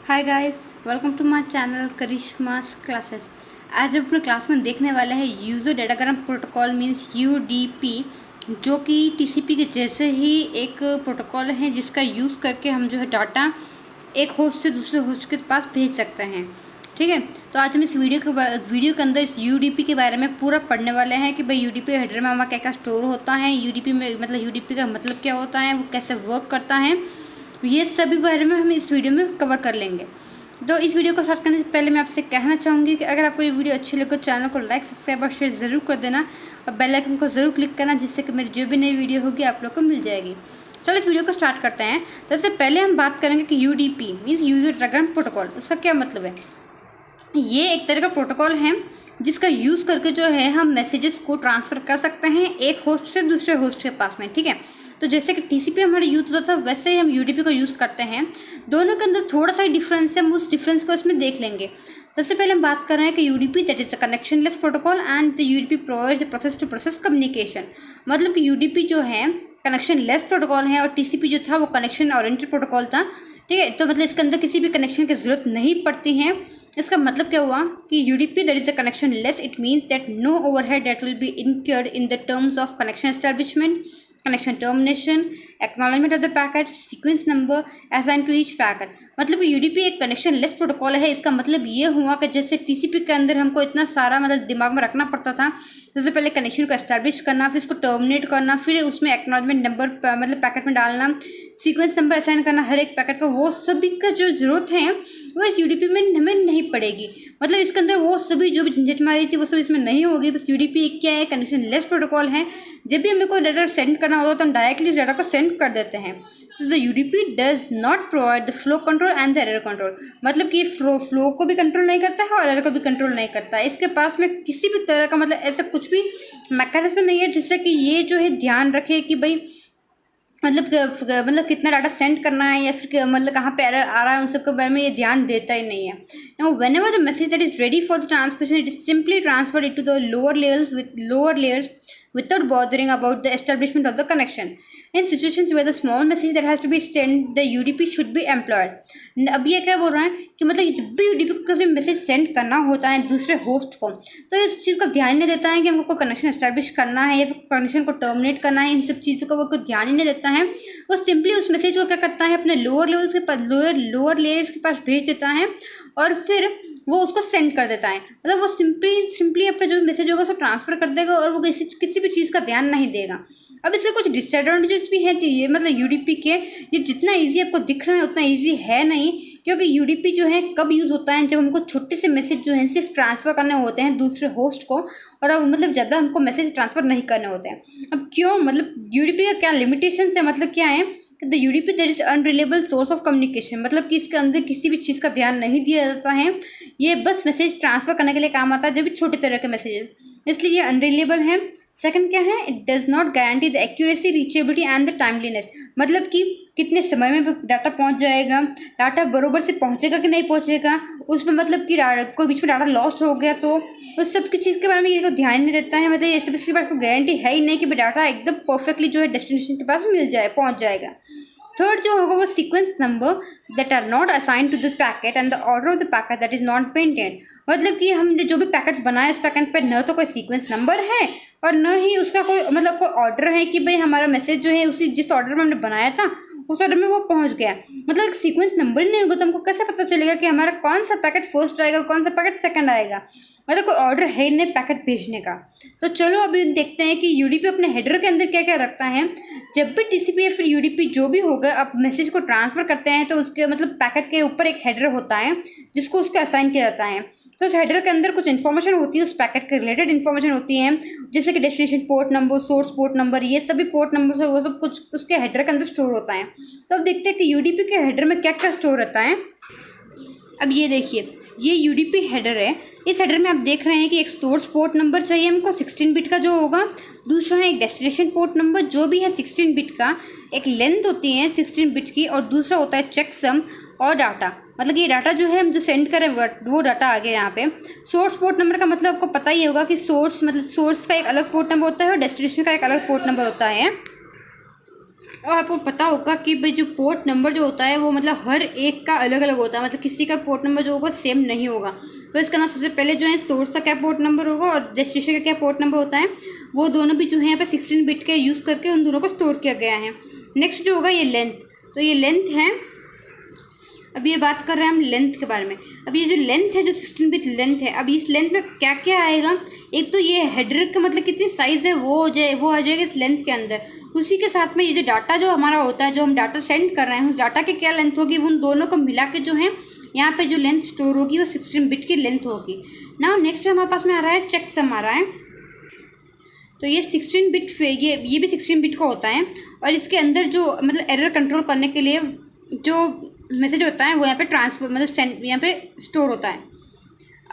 Hi guys, welcome to my channel Karishma's classes. आज हम अपने क्लास में देखने वाले हैं user datagram protocol means UDP, जो कि टीसीपी के जैसे ही एक प्रोटोकॉल है जिसका यूज़ करके हम जो है डाटा एक होस्ट से दूसरे होस्ट के पास भेज सकते हैं। ठीक है, तो आज हम इस वीडियो के अंदर इस यूडीपी के बारे में पूरा पढ़ने वाले हैं कि भाई यूडीपी हेडर में हमारा क्या क्या स्टोर होता है, यूडीपी में मतलब यूडीपी का मतलब क्या होता है, वो कैसे वर्क करता है, ये सभी बारे में हम इस वीडियो में कवर कर लेंगे। तो इस वीडियो को स्टार्ट करने से पहले मैं आपसे कहना चाहूँगी कि अगर आपको ये वीडियो अच्छी लगे तो चैनल को लाइक, सब्सक्राइब और शेयर ज़रूर कर देना और बेल आइकन को ज़रूर क्लिक करना, जिससे कि मेरी जो भी नई वीडियो होगी आप लोग को मिल जाएगी। चलो इस वीडियो को स्टार्ट करते हैं। तो इससे पहले हम बात करेंगे कि UDP means user datagram protocol, उसका क्या मतलब है। ये एक तरह का प्रोटोकॉल है जिसका यूज़ करके जो है हम मैसेजेस को ट्रांसफ़र कर सकते हैं एक होस्ट से दूसरे होस्ट के पास में। ठीक है, तो जैसे कि टीसीपी हमारा यूज़ होता था वैसे ही हम यूडीपी को यूज़ करते हैं। दोनों के अंदर थोड़ा सा ही डिफरेंस है, हम उस डिफरेंस को इसमें देख लेंगे। सबसे पहले हम बात कर रहे हैं कि UDP that is a connectionless protocol and the UDP provides the process to process communication. मतलब कि यूडीपी जो है कनेक्शनलेस प्रोटोकॉल है और टीसीपी जो था वो कनेक्शन ओरिएंटेड प्रोटोकॉल था। ठीक है, तो मतलब इसके अंदर किसी भी कनेक्शन की ज़रूरत नहीं पड़ती है। इसका मतलब क्या हुआ कि UDP that is a connectionless, it means that no overhead that will be incurred in the terms of connection establishment, connection termination, acknowledgement of the packet, sequence number assign to each packet. मतलब कि UDP एक connection less protocol है। इसका मतलब ये हुआ कि जैसे टीसीपी के अंदर हमको इतना सारा मतलब दिमाग में रखना पड़ता था, सबसे पहले कनेक्शन को एस्टैब्लिश करना, फिर इसको टर्मिनेट करना, फिर उसमें एक्नॉलेजमेंट नंबर मतलब पैकेट में डालना, सीक्वेंस नंबर असाइन करना हर एक पैकेट को, वो सभी का जो जरूरत है वो इस यूडीपी में हमें नहीं पड़ेगी। मतलब इसके अंदर वो सभी जो भी झंझट मारी थी वो सब इसमें नहीं होगी। बस यूडीपी क्या है, कनेक्शन लेस प्रोटोकॉल है। जब भी हमें कोई डाटा सेंड करना होता है तो हम डायरेक्टली डाटा को सेंड कर देते हैं। तो the UDP does not provide the flow control and the error control. मतलब कि फ्लो को भी कंट्रोल नहीं करता है और एरर को भी कंट्रोल नहीं करता है। इसके पास में किसी भी तरह का मतलब ऐसा कुछ भी मैकेनिज्म नहीं है जिससे कि ये जो है ध्यान रखे कि भाई मतलब कितना डाटा सेंड करना है या फिर मतलब कहाँ पे एरर आ रहा है, उन सब के बारे में ये ध्यान देता ही नहीं है। Now whenever the message that is ready for the transmission, it is simply transferred into the lower layers without bothering about the establishment of the connection. In situations where the small message that has to be sent, the UDP should be employed. अब ये क्या बोल रहा है कि मतलब जब भी यूडीपी को किसी मैसेज सेंड करना होता है दूसरे होस्ट को, तो इस चीज़ का ध्यान नहीं देता है कि हमको कोई कनेक्शन एस्टैब्लिश करना है या फिर कनेक्शन को टर्मिनेट करना है। इन सब चीज़ों को वो कोई ध्यान ही नहीं देता है। वो सिंपली उस मैसेज को क्या करता है, अपने लोअर लेयर्स के पास भेज देता है और फिर वो उसको सेंड कर देता है। मतलब वो सिंपली अपना जो मैसेज होगा उसको ट्रांसफ़र कर देगा और वो किसी भी चीज़ का ध्यान नहीं देगा। अब इसके कुछ डिसएडवांटेजेस भी हैं। ये मतलब यूडीपी के ये जितना इजी आपको दिख रहा है उतना इजी है नहीं, क्योंकि यूडीपी जो है कब यूज़ होता है जब हमको छोटे से मैसेज जो है सिर्फ ट्रांसफ़र करने होते हैं दूसरे होस्ट को, और अब मतलब ज़्यादा हमको मैसेज ट्रांसफ़र नहीं करने होते हैं। अब क्यों, मतलब यूडीपी का क्या लिमिटेशन है, मतलब क्या है, the UDP that is unreliable source of communication. मतलब कि इसके अंदर किसी भी चीज़ का ध्यान नहीं दिया जाता है, ये बस मैसेज ट्रांसफ़र करने के लिए काम आता है जब भी छोटे तरह के मैसेजेस, इसलिए ये अनरिलायबल है। सेकंड क्या है, it does not guarantee the accuracy, reachability and the timeliness. मतलब कि कितने समय में डाटा पहुंच जाएगा, डाटा बरोबर से पहुंचेगा कि नहीं पहुंचेगा, उसमें मतलब कि कोई बीच में डाटा लॉस्ट हो गया तो उस सब की चीज़ के बारे में ये को ध्यान नहीं देता है। मतलब ये सब इसके पास कोई गारंटी है ही नहीं कि डाटा एकदम परफेक्टली जो है डेस्टिनेशन के पास मिल जाए, पहुँच जाएगा। थर्ड जो होगा वो sequence number that are not assign to the packet and the order of the packet that is not maintained. मतलब कि हमने जो भी पैकेट्स बनाए इस पैकेट पर न तो कोई सीक्वेंस नंबर है और न ही उसका कोई मतलब कोई ऑर्डर है कि भाई हमारा मैसेज जो है उसी जिस ऑर्डर में हमने बनाया था उस ऑर्डर में वो पहुंच गया। मतलब सीक्वेंस नंबर ही नहीं होगा तो हमको कैसे पता चलेगा कि हमारा कौन सा पैकेट फर्स्ट आएगा और कौन सा पैकेट सेकंड आएगा। मतलब कोई ऑर्डर है ही नहीं पैकेट भेजने का। तो चलो अभी देखते हैं कि यूडीपी अपने हेडर के अंदर क्या क्या रखता है। जब भी टीसीपी या फिर यूडीपी जो भी होगा अब मैसेज को ट्रांसफ़र करते हैं तो उसके मतलब पैकेट के ऊपर एक हेडर होता है जिसको उसको असाइन किया जाता है। तो उस हेडर के अंदर कुछ इन्फॉर्मेशन होती है, उस पैकेट के रिलेटेड इन्फॉर्मेशन होती है, जैसे कि destination port number, source port number, ये सभी पोर्ट नंबर वो सब कुछ उसके हेडर के अंदर स्टोर होता है। तो अब देखते हैं कि यूडीपी के हेडर में क्या क्या स्टोर रहता है। अब ये देखिए, ये यूडीपी हेडर है। इस हेडर में आप देख रहे हैं कि एक सोर्स पोर्ट नंबर चाहिए हमको 16 बिट का जो होगा, दूसरा है एक डेस्टिनेशन पोर्ट नंबर जो भी है 16 बिट का, एक लेंथ होती है 16 बिट की और दूसरा होता है चेकसम और डाटा। मतलब ये डाटा जो है हम जो सेंड करें वो डाटा आ गया यहाँ पे। सोर्स पोर्ट नंबर का मतलब आपको पता ही होगा कि सोर्स मतलब सोर्स का एक अलग पोर्ट नंबर होता है और डेस्टिनेशन का एक अलग पोर्ट नंबर होता है। और आपको पता होगा कि भाई जो पोर्ट नंबर जो होता है वो मतलब हर एक का अलग अलग होता है, मतलब किसी का पोर्ट नंबर जो होगा सेम नहीं होगा। तो इसका नाम सबसे पहले जो है सोर्स का क्या पोर्ट नंबर होगा और डेस्टिनेशन का क्या पोर्ट नंबर होता है, वो दोनों भी जो है यहाँ पे 16 बिट के यूज़ करके उन दोनों को स्टोर किया गया है। नेक्स्ट जो होगा ये लेंथ, तो ये लेंथ है, अब ये बात कर रहे हैं हम लेंथ के बारे में। अब ये जो लेंथ है, जो 16 बिट लेंथ है, अब इस लेंथ में क्या क्या आएगा, एक तो ये हेडर का मतलब कितनी साइज़ है वो आ जाएगा इस लेंथ के अंदर। उसी के साथ में ये जो डाटा जो हमारा होता है, जो हम डाटा सेंड कर रहे हैं, उस डाटा की क्या लेंथ होगी, उन दोनों को मिला के जो है यहाँ पे जो लेंथ स्टोर होगी वो 16 बिट की लेंथ होगी। ना नेक्स्ट हमारे पास में आ रहा है चेकसम आ रहा है, तो ये 16 बिट ये भी 16 बिट का होता है और इसके अंदर जो मतलब एरर कंट्रोल करने के लिए जो मैसेज होता है वो यहाँ पे ट्रांसफर मतलब सेंड यहाँ पे स्टोर होता है।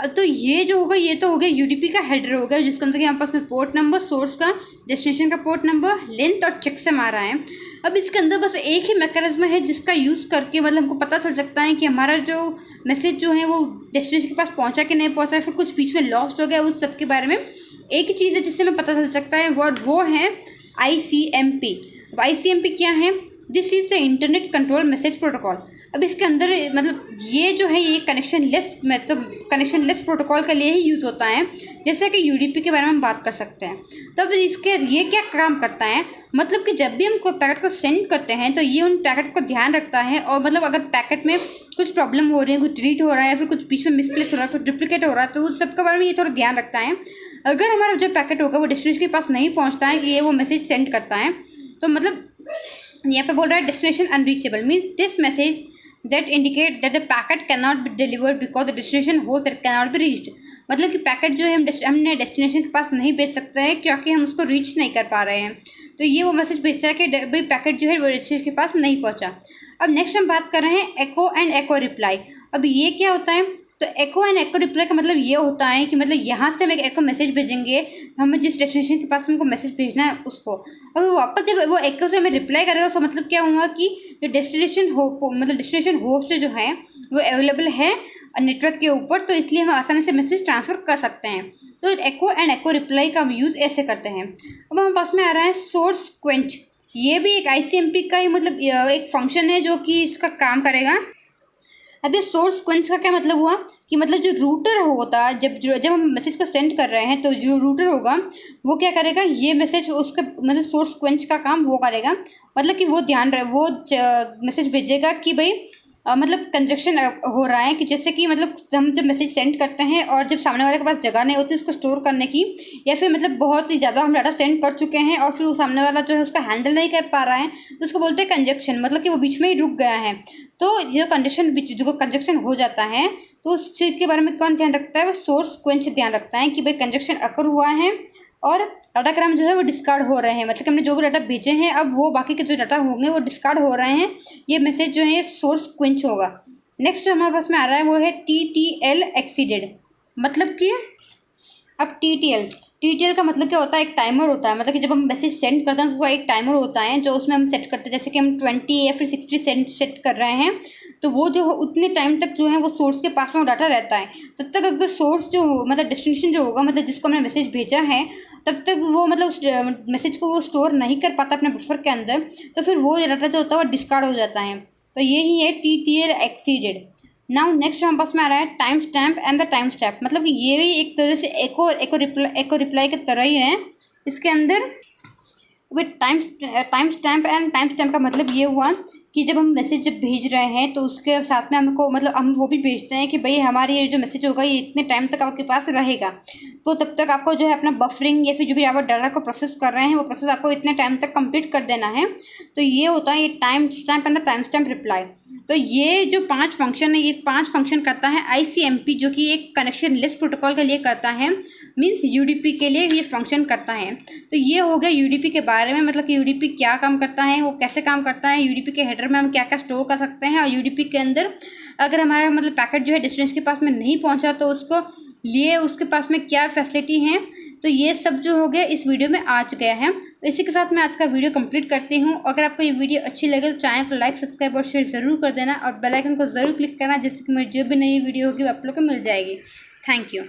तो ये जो होगा ये तो हो गया यूडीपी का हेडर हो गया, जिसके अंदर हमारे पास में पोर्ट नंबर, सोर्स का, डेस्टिनेशन का पोर्ट नंबर, लेंथ और चेकसम आ रहा है। अब इसके अंदर बस एक ही मैकेनिज्म है जिसका यूज़ करके मतलब हमको पता चल सकता है कि हमारा जो मैसेज जो है वो डेस्टिनेशन के पास पहुंचा कि नहीं पहुंचा, फिर कुछ बीच में लॉस्ट हो गया, उस सब के बारे में एक ही चीज़ है जिससे हमें पता चल सकता है, वो है ICMP। अब ICMP क्या है, this is the internet control message protocol. अब इसके अंदर मतलब ये जो है ये कनेक्शन लेस प्रोटोकॉल के लिए ही यूज़ होता है, जैसे कि यूडीपी के बारे में हम बात कर सकते हैं। तो अब इसके ये क्या काम करता है, मतलब कि जब भी हम कोई पैकेट को सेंड करते हैं तो ये उन पैकेट को ध्यान रखता है और मतलब अगर पैकेट में कुछ प्रॉब्लम हो रही है, कुछ डिलीट हो रहा है या फिर कुछ बीच में मिसप्लेस हो रहा है, कुछ डुप्लीकेट हो रहा है, तो उस सब के बारे में ये थोड़ा ध्यान रखता है। अगर हमारा जो पैकेट होगा वो डेस्टिनेशन के पास नहीं पहुँचता है, ये वो मैसेज सेंड करता है, तो मतलब यहाँ पे बोल रहा है destination unreachable means this message that indicate that the packet cannot be delivered because the destination host that cannot be reached। मतलब कि पैकेट जो है हमने डेस्टिनेशन के पास नहीं भेज सकते हैं क्योंकि हम उसको रीच नहीं कर पा रहे हैं। तो ये वो मैसेज भेजता है कि भाई पैकेट जो है वो डेस्टिनेशन के पास नहीं पहुंचा। अब नेक्स्ट हम बात कर रहे हैं एको एंड एको रिप्लाई। अब ये क्या होता है, तो एको एंड एको रिप्लाई का मतलब ये होता है कि मतलब यहाँ से हम एक एको मैसेज भेजेंगे, हमें जिस डेस्टिनेशन के पास हमको मैसेज भेजना है उसको, और वापस जब वो एको से हमें रिप्लाई करेगा उसका मतलब क्या हुआ कि जो डेस्टिनेशन होस्ट जो है वो अवेलेबल है नेटवर्क के ऊपर, तो इसलिए हम आसानी से मैसेज ट्रांसफ़र कर सकते हैं। तो एको एंड एको रिप्लाई का हम यूज़ ऐसे करते हैं। अब हमारे पास में आ रहा है सोर्स क्वेंच। ये भी एक ICMP का ही मतलब एक फंक्शन है जो कि इसका काम करेगा। अब ये सोर्स क्वेंच का क्या मतलब हुआ कि मतलब जो रूटर होता है, जब हम मैसेज को सेंड कर रहे हैं तो जो रूटर होगा वो क्या करेगा, ये मैसेज उसका मतलब सोर्स क्वेंच का काम वो करेगा, मतलब कि वो मैसेज भेजेगा कि भाई मतलब कंजक्शन हो रहा है, कि जैसे कि मतलब हम जब मैसेज सेंड करते हैं और जब सामने वाले के पास जगह नहीं होती उसको स्टोर करने की, या फिर मतलब बहुत ही ज़्यादा हम डाटा सेंड कर चुके हैं और फिर वो सामने वाला जो है उसका हैंडल नहीं कर पा रहा है, तो उसको बोलते हैं कंजक्शन, मतलब कि वो बीच में ही रुक गया है। तो जो कंजक्शन हो जाता है तो उस चीज़ के बारे में कौन ध्यान रखता है, वो सोर्स क्वेंच ध्यान रखता है कि भाई कंजक्शन अकर हुआ है और डाटाग्राम जो है वो डिस्कार्ड हो रहे हैं, मतलब कि हमने जो भी डाटा भेजे हैं अब वो बाकी के जो डाटा होंगे वो डिस्कार्ड हो रहे हैं, ये मैसेज जो है ये सोर्स क्वेंच होगा। नेक्स्ट हमारे पास में आ रहा है वो है TTL एक्सीडेड। मतलब कि अब TTL का मतलब क्या होता है, एक टाइमर होता है, मतलब कि जब हम मैसेज सेंड करते हैं तो उसका एक टाइमर होता है जो उसमें हम सेट करते हैं, जैसे कि हम 20 या फिर 60 सेट कर रहे हैं, तो वो जो उतने टाइम तक जो है वो सोर्स के पास में वो डाटा रहता है। तब तक अगर सोर्स जो हो मतलब डेस्टिनेशन जो होगा, मतलब जिसको हमने मैसेज भेजा है, तब तक वो मतलब उस मैसेज को वो स्टोर नहीं कर पाता अपने बफर के अंदर, तो फिर वो डाटा जो होता है वो डिस्कार्ड हो जाता है। तो यही है TTL एक्सीडेड। नाउ नेक्स्ट हमारे पास में आ रहा है time stamp and the time stamp. मतलब कि ये भी एक तरह से एको रिप्लाई की तरह ही है। इसके अंदर time stamp and time stamp का मतलब ये हुआ कि जब हम मैसेज जब भेज रहे हैं तो उसके साथ में हमको मतलब हम वो भी भेजते हैं कि भाई हमारी ये जो मैसेज होगा ये इतने टाइम तक आपके पास रहेगा, तो तब तक आपको जो है अपना बफरिंग या फिर जो भी आप डाटा को प्रोसेस कर रहे हैं वो प्रोसेस आपको इतने टाइम तक कंप्लीट कर देना है। तो ये होता है ये time stamp and the time stamp reply. तो ये जो 5 फंक्शन है, ये 5 फंक्शन करता है ICMP, जो कि एक कनेक्शन लेस प्रोटोकॉल के लिए करता है, मीन्स UDP के लिए ये फंक्शन करता है। तो ये हो गया UDP के बारे में, मतलब कि UDP क्या काम करता है, वो कैसे काम करता है, UDP के हेडर में हम क्या क्या स्टोर कर सकते हैं, और UDP के अंदर अगर हमारा मतलब पैकेट जो है डेस्टिनेशन के पास में नहीं पहुंचा तो उसको लिए उसके पास में क्या फैसिलिटी है। तो ये सब जो हो गया इस वीडियो में आ गया है। तो इसी के साथ मैं आज का वीडियो कंप्लीट करती हूँ। अगर आपको ये वीडियो अच्छी लगे तो चैनल को लाइक, सब्सक्राइब और शेयर ज़रूर कर देना, और बेल आइकन को ज़रूर क्लिक करना, जिससे कि मेरी जो भी नई वीडियो होगी वो आप लोग को मिल जाएगी। Thank you.